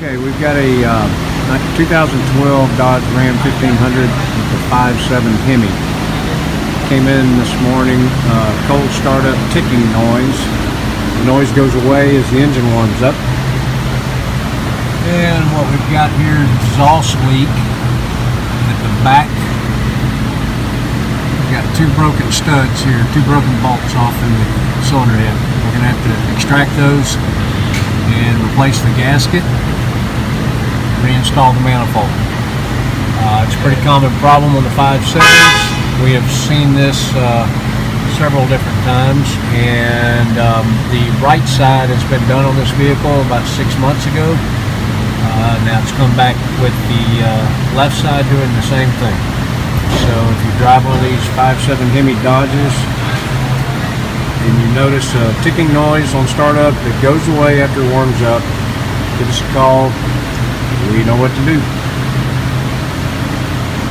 Okay, we've got a 2012 Dodge Ram 1500 with the 5.7 Hemi. Came in this morning, cold startup ticking noise. The noise goes away as the engine warms up. And what we've got here is exhaust leak at the back. We've got two broken studs here, two broken bolts off in the cylinder head. We're going to have to extract those and replace the gasket, reinstall the manifold. It's a pretty common problem on the 5.7s. We have seen this several different times, and the right side has been done on this vehicle about 6 months ago. Now it's come back with the left side doing the same thing. So if you drive one of these 5.7 Hemi Dodges and you notice a ticking noise on startup, it goes away after it warms up, give us a call. We know what to do.